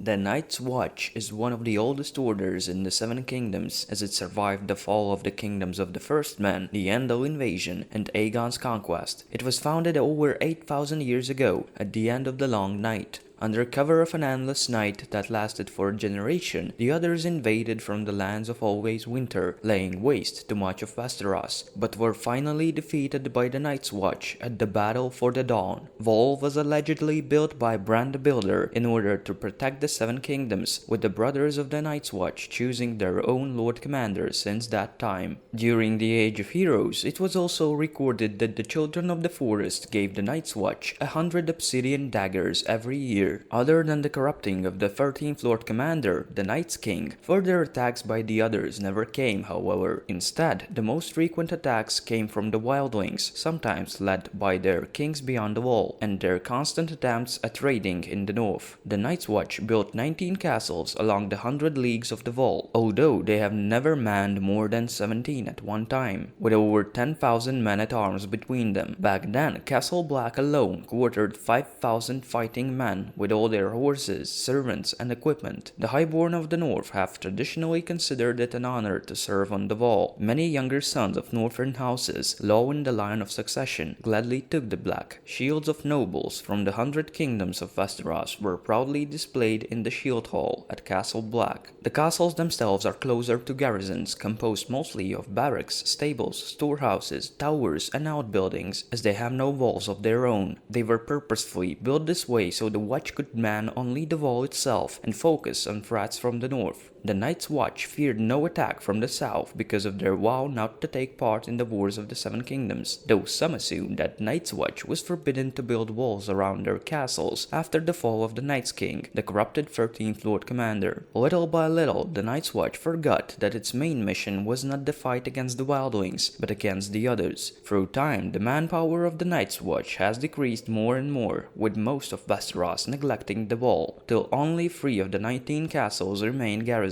The Night's Watch is one of the oldest orders in the Seven Kingdoms, as it survived the fall of the kingdoms of the First Men, the Andal invasion, and Aegon's conquest. It was founded over 8,000 years ago, at the end of the Long Night. Under cover of an endless night that lasted for a generation, the others invaded from the lands of Always Winter, laying waste to much of Westeros, but were finally defeated by the Night's Watch at the Battle for the Dawn. Vol was allegedly built by Bran the Builder in order to protect the Seven Kingdoms, with the Brothers of the Night's Watch choosing their own Lord Commander since that time. During the Age of Heroes, it was also recorded that the Children of the Forest gave the Night's Watch 100 obsidian daggers every year. Other than the corrupting of the 13th Lord Commander, the Night's King, further attacks by the others never came, however. Instead, the most frequent attacks came from the Wildlings, sometimes led by their Kings Beyond the Wall, and their constant attempts at raiding in the north. The Night's Watch built 19 castles along the 100 leagues of the Wall, although they have never manned more than 17 at one time, with over 10,000 men-at-arms between them. Back then, Castle Black alone quartered 5,000 fighting men, with all their horses, servants, and equipment. The highborn of the North have traditionally considered it an honor to serve on the Wall. Many younger sons of northern houses, low in the line of succession, gladly took the black. Shields of nobles from the 100 kingdoms of Westeros were proudly displayed in the Shield Hall at Castle Black. The castles themselves are closer to garrisons, composed mostly of barracks, stables, storehouses, towers, and outbuildings, as they have no walls of their own. They were purposefully built this way so the Watch could man only the Wall itself and focus on threats from the north. The Night's Watch feared no attack from the south because of their vow not to take part in the wars of the Seven Kingdoms, though some assumed that Night's Watch was forbidden to build walls around their castles after the fall of the Night's King, the corrupted 13th Lord Commander. Little by little, the Night's Watch forgot that its main mission was not the fight against the Wildlings, but against the others. Through time, the manpower of the Night's Watch has decreased more and more, with most of Westeros neglecting the Wall, till only 3 of the 19 castles remain garrisoned.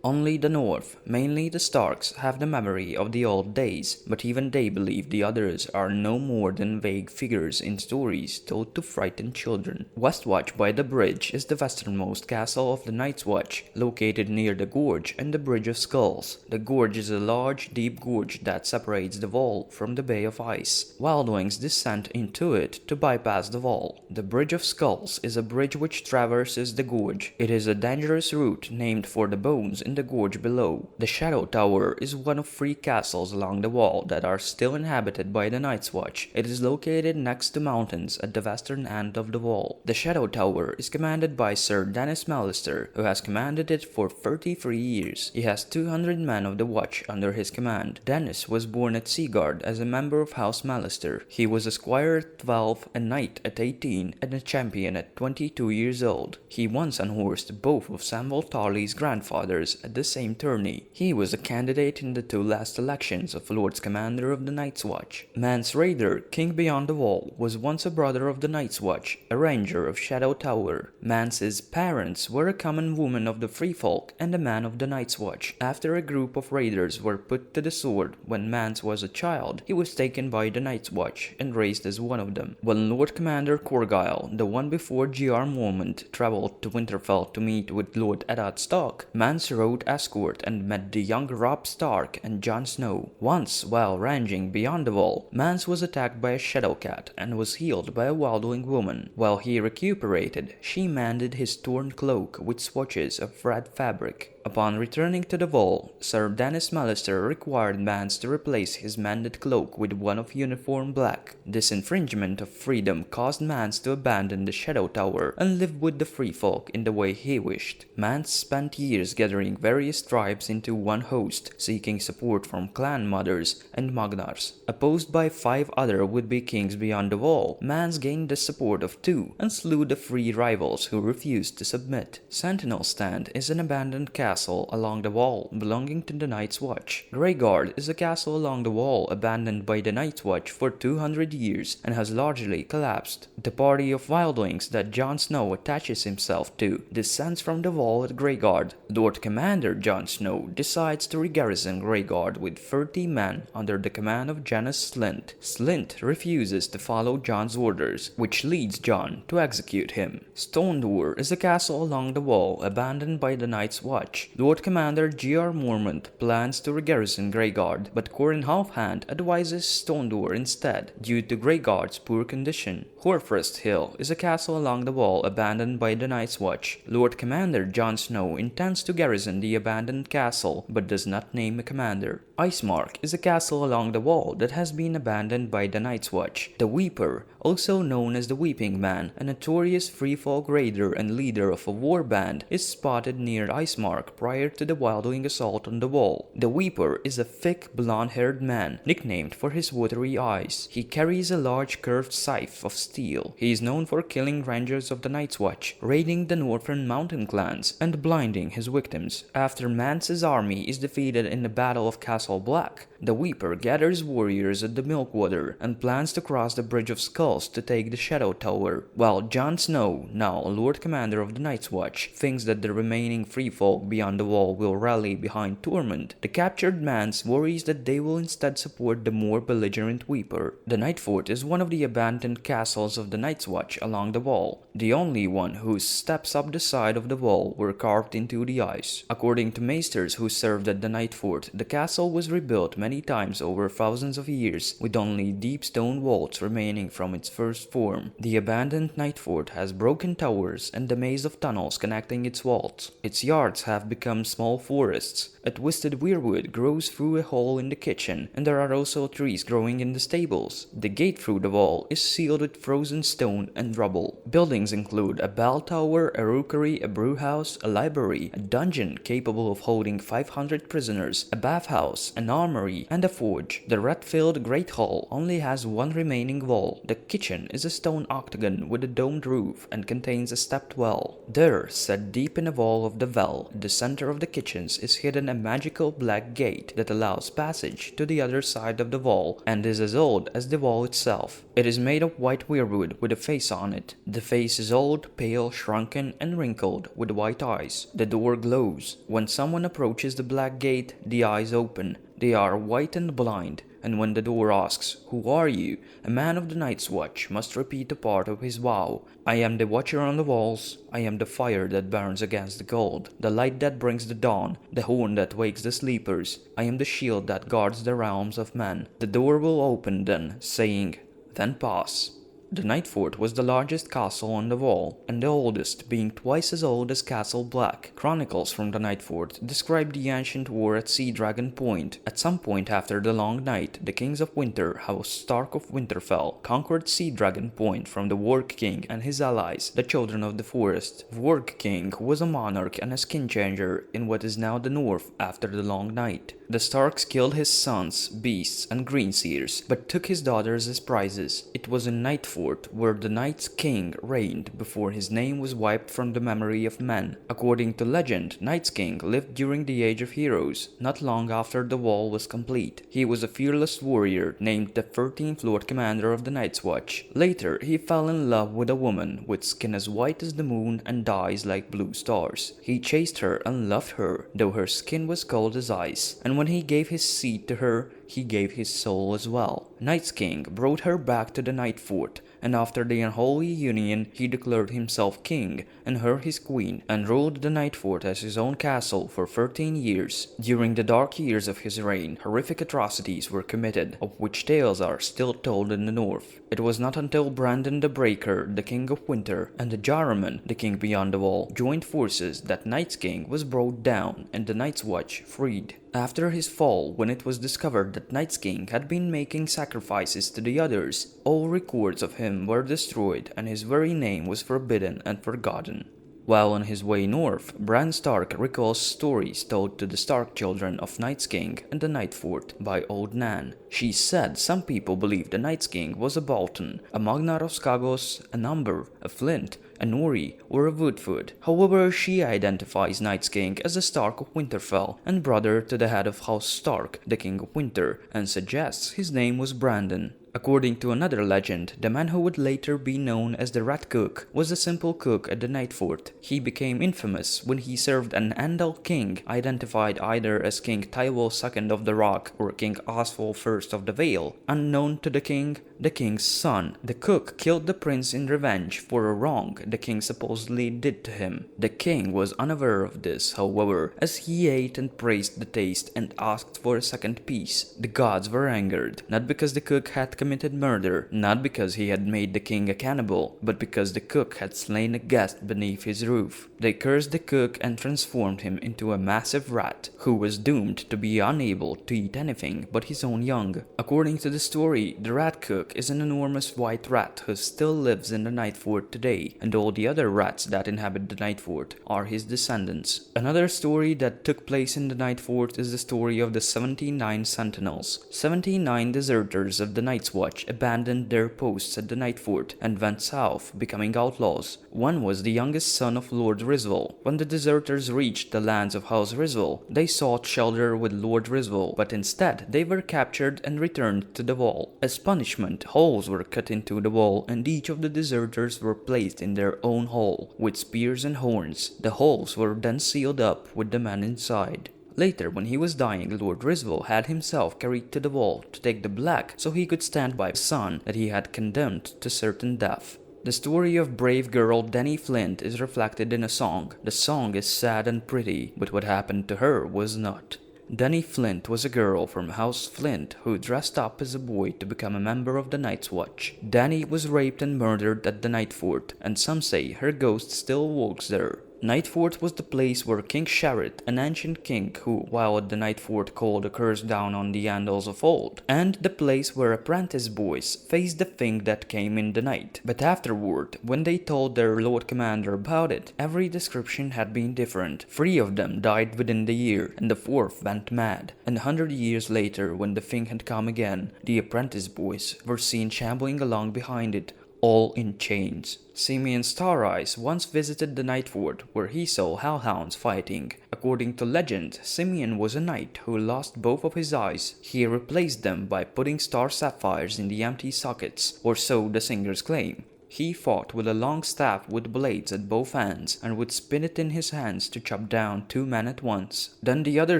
Only the North, mainly the Starks, have the memory of the old days, but even they believe the others are no more than vague figures in stories told to frighten children. Westwatch by the Bridge is the westernmost castle of the Night's Watch, located near the Gorge and the Bridge of Skulls. The Gorge is a large, deep gorge that separates the Wall from the Bay of Ice. Wildlings descend into it to bypass the Wall. The Bridge of Skulls is a bridge which traverses the gorge. It is a dangerous route named for the bones in the gorge below. The Shadow Tower is one of 3 castles along the Wall that are still inhabited by the Night's Watch. It is located next to mountains at the western end of the Wall. The Shadow Tower is commanded by Sir Dennis Mallister, who has commanded it for 33 years. He has 200 men of the Watch under his command. Dennis was born at Seaguard as a member of House Mallister. He was a squire at 12, a knight at 18, and a champion at 22 years old. He once unhorsed both of Samwell Tarly's grandfathers at the same tourney. He was a candidate in the 2 last elections of Lords Commander of the Night's Watch. Mance Rayder, King Beyond the Wall, was once a brother of the Night's Watch, a ranger of Shadow Tower. Mance's parents were a common woman of the Free Folk and a man of the Night's Watch. After a group of raiders were put to the sword when Mance was a child, he was taken by the Night's Watch and raised as one of them. When Lord Commander Corgyle, the one before G.R. Mormont, traveled to Winterfell to meet with Lord Eddard Stark, Mance rode escort and met the young Robb Stark and Jon Snow. Once, while ranging beyond the Wall, Mance was attacked by a shadow cat and was healed by a wildling woman. While he recuperated, she mended his torn cloak with swatches of red fabric. Upon returning to the Wall, Sir Dennis Mallister required Mance to replace his mended cloak with one of uniform black. This infringement of freedom caused Mance to abandon the Shadow Tower and live with the Free Folk in the way he wished. Mance spent years gathering various tribes into one host, seeking support from clan mothers and Magnars. Opposed by 5 other would-be kings beyond the Wall, Mance gained the support of 2 and slew the 3 rivals who refused to submit. Sentinel Stand is an abandoned castle along the Wall belonging to the Night's Watch. Greyguard is a castle along the Wall abandoned by the Night's Watch for 200 years and has largely collapsed. The party of wildlings that Jon Snow attaches himself to, descends from the wall at Greyguard. Lord Commander Jon Snow decides to regarrison Greyguard with 30 men under the command of Janos Slynt. Slynt refuses to follow Jon's orders, which leads Jon to execute him. Stone Door is a castle along the wall abandoned by the Night's Watch. Lord Commander G.R. Mormont plans to regarrison Greyguard, but Corin Halfhand advises Stone Door instead, due to Greyguard's poor condition. Horfrest Hill is a castle along the wall abandoned by the Night's Watch. Lord Commander Jon Snow intends to garrison the abandoned castle, but does not name a commander. Icemark is a castle along the wall that has been abandoned by the Night's Watch. The Weeper, also known as the Weeping Man, a notorious freefolk raider and leader of a war band, is spotted near Icemark prior to the Wildling assault on the wall. The Weeper is a thick, blonde-haired man, nicknamed for his watery eyes. He carries a large curved scythe of steel. He is known for killing rangers of the Night's Watch, raiding the northern mountain clans, and blinding his victims. After Mance's army is defeated in the Battle of Castle Black, the Weeper gathers warriors at the Milkwater and plans to cross the Bridge of Skulls to take the Shadow Tower, while Jon Snow, now Lord Commander of the Night's Watch, thinks that the remaining free folk beyond the wall will rally behind Tormund. The captured Mance worries that they will instead support the more belligerent Weeper. The Nightfort is one of the abandoned castles of the Night's Watch along the wall, the only one whose steps up the side of the wall were carved into the ice. According to maesters who served at the Nightfort, the castle was rebuilt many times over thousands of years, with only deep stone vaults remaining from its first form. The abandoned Nightfort has broken towers and a maze of tunnels connecting its vaults. Its yards have become small forests. A twisted weirwood grows through a hole in the kitchen, and there are also trees growing in the stables. The gate through the wall is sealed with frozen stone and rubble. Buildings include a bell tower, a rookery, a brewhouse, a library, a dungeon capable of holding 500 prisoners, a bathhouse, an armory, and a forge. The red-filled Great Hall only has one remaining wall. The kitchen is a stone octagon with a domed roof and contains a stepped well. There, set deep in the wall of the well, at the center of the kitchens is hidden a magical black gate that allows passage to the other side of the wall and is as old as the wall itself. It is made of white weirwood with a face on it. The face is old, pale, shrunken, and wrinkled, with white eyes. The door glows. When someone approaches the black gate, the eyes open. They are white and blind, and when the door asks, "Who are you?" a man of the Night's Watch must repeat a part of his vow. "I am the watcher on the walls. I am the fire that burns against the cold, the light that brings the dawn, the horn that wakes the sleepers. I am the shield that guards the realms of men." The door will open then, saying, "Then pass." The Nightfort was the largest castle on the wall, and the oldest, being twice as old as Castle Black. Chronicles from the Nightfort describe the ancient war at Sea Dragon Point. At some point after the Long Night, the kings of Winter, House Stark of Winterfell, conquered Sea Dragon Point from the Warg King and his allies, the Children of the Forest. Warg King was a monarch and a skin changer in what is now the North after the Long Night. The Starks killed his sons, beasts, and greenseers, but took his daughters as prizes. It was in Nightfort where the Night's King reigned before his name was wiped from the memory of men. According to legend, Night's King lived during the Age of Heroes, not long after the wall was complete. He was a fearless warrior named the 13th Lord Commander of the Night's Watch. Later, he fell in love with a woman with skin as white as the moon and eyes like blue stars. He chased her and loved her, though her skin was cold as ice, and when he gave his seed to her, he gave his soul as well. Night's King brought her back to the Nightfort, and after the unholy union, he declared himself king and her his queen, and ruled the Nightfort as his own castle for 13 years. During the dark years of his reign, horrific atrocities were committed, of which tales are still told in the north. It was not until Brandon the Breaker, the king of winter, and Jaruman, the king beyond the wall, joined forces that Night's King was brought down and the Night's Watch freed. After his fall, when it was discovered that Night's King had been making sacrifices to the others, all records of him were destroyed and his very name was forbidden and forgotten. While on his way north, Bran Stark recalls stories told to the Stark children of Night's King and the Nightfort by Old Nan. She said some people believed the Night's King was a Bolton, a Magnar of Skagos, an Umber, a Flint, a Nori, or a Woodfoot. However, she identifies Night's King as a Stark of Winterfell and brother to the head of House Stark, the King of Winter, and suggests his name was Brandon. According to another legend, the man who would later be known as the Rat Cook was a simple cook at the Nightfort. He became infamous when he served an Andal king, identified either as King Tywal II of the Rock or King Oswald I of the Vale. Unknown to the king's son, the cook killed the prince in revenge for a wrong the king supposedly did to him. The king was unaware of this, however, as he ate and praised the taste and asked for a second piece. The gods were angered, not because the cook had committed murder, not because he had made the king a cannibal, but because the cook had slain a guest beneath his roof. They cursed the cook and transformed him into a massive rat, who was doomed to be unable to eat anything but his own young. According to the story, the rat cook is an enormous white rat who still lives in the Nightfort today, and all the other rats that inhabit the Nightfort are his descendants. Another story that took place in the Nightfort is the story of the 79 Sentinels. 79 deserters of the Night's Watch abandoned their posts at the Nightfort and went south, becoming outlaws. One was the youngest son of Lord Riswell. When the deserters reached the lands of House Riswell, they sought shelter with Lord Riswell, but instead they were captured and returned to the Wall. As punishment, holes were cut into the wall and each of the deserters were placed in their own hole, with spears and horns. The holes were then sealed up with the man inside. Later, when he was dying, Lord Riswell had himself carried to the Wall to take the black so he could stand by his son that he had condemned to certain death. The story of brave girl Dany Flint is reflected in a song. The song is sad and pretty, but what happened to her was not. Dany Flint was a girl from House Flint who dressed up as a boy to become a member of the Night's Watch. Dany was raped and murdered at the Nightfort, and some say her ghost still walks there. Nightfort was the place where King Shareth, an ancient king who, while at the Nightfort, called a curse down on the Andals of old, and the place where apprentice boys faced the thing that came in the night. But afterward, when they told their Lord Commander about it, every description had been different. 3 of them died within the year, and the 4th went mad. And 100 years later, when the thing had come again, the apprentice boys were seen shambling along behind it, all in chains. Simeon Stareyes once visited the Nightfort, where he saw hellhounds fighting. According to legend, Simeon was a knight who lost both of his eyes. He replaced them by putting star sapphires in the empty sockets, or so the singers claim. He fought with a long staff with blades at both ends and would spin it in his hands to chop down 2 men at once. Then the other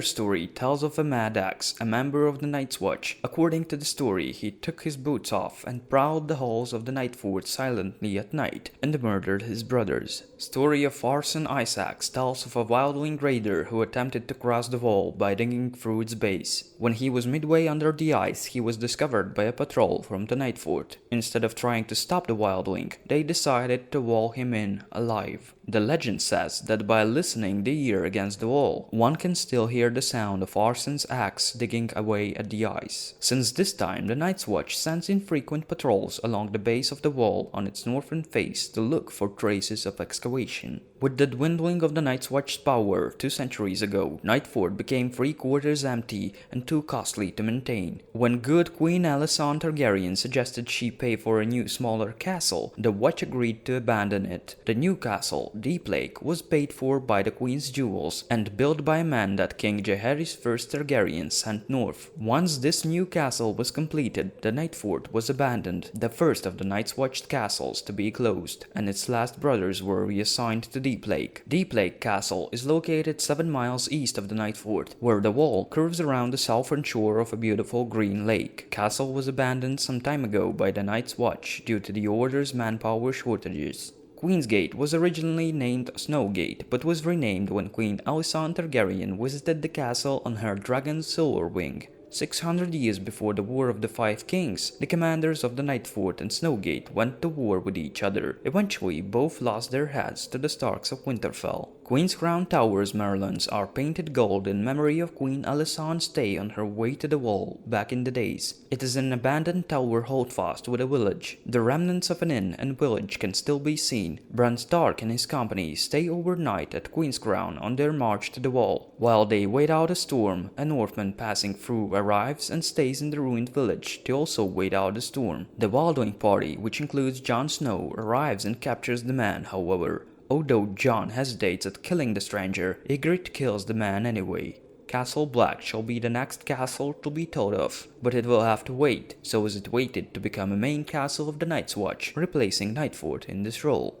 story tells of a Mad Axe, a member of the Night's Watch. According to the story, he took his boots off and prowled the halls of the Nightfort silently at night and murdered his brothers. Story of Arson Isaacs tells of a wildling raider who attempted to cross the wall by digging through its base. When he was midway under the ice, he was discovered by a patrol from the Nightfort. Instead of trying to stop the wildling, they decided to wall him in alive. The legend says that by listening the ear against the wall, one can still hear the sound of Arson's axe digging away at the ice. Since this time, the Night's Watch sends infrequent patrols along the base of the wall on its northern face to look for traces of excavation. With the dwindling of the Night's Watch's power 2 centuries ago, Nightfort became 3/4 empty and too costly to maintain. When good Queen Alysanne Targaryen suggested she pay for a new, smaller castle, the Watch agreed to abandon it. The new castle, Deep Lake, was paid for by the Queen's jewels and built by a man that King Jaehaerys I Targaryen sent north. Once this new castle was completed, the Nightfort was abandoned, the first of the Night's Watch castles to be closed, and its last brothers were reassigned to Deep Lake. Deep Lake Castle is located 7 miles east of the Nightfort, where the wall curves around the southern shore of a beautiful green lake. Castle was abandoned some time ago by the Night's Watch due to the Order's manpower shortages. Queensgate was originally named Snowgate, but was renamed when Queen Alysanne Targaryen visited the castle on her dragon's silver wing. 600 years before the War of the Five Kings, the commanders of the Nightfort and Snowgate went to war with each other. Eventually, both lost their heads to the Starks of Winterfell. Queen's Crown Tower's merlons are painted gold in memory of Queen Alysanne's stay on her way to the Wall back in the days. It is an abandoned tower holdfast with a village. The remnants of an inn and village can still be seen. Bran Stark and his company stay overnight at Queen's Crown on their march to the Wall. While they wait out a storm, a Northman passing through arrives and stays in the ruined village to also wait out the storm. The Wildwing party, which includes Jon Snow, arrives and captures the man, however. Although Jon hesitates at killing the stranger, Ygritte kills the man anyway. Castle Black shall be the next castle to be thought of, but it will have to wait, so as it waited to become a main castle of the Night's Watch, replacing Nightfort in this role.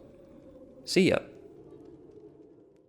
See ya!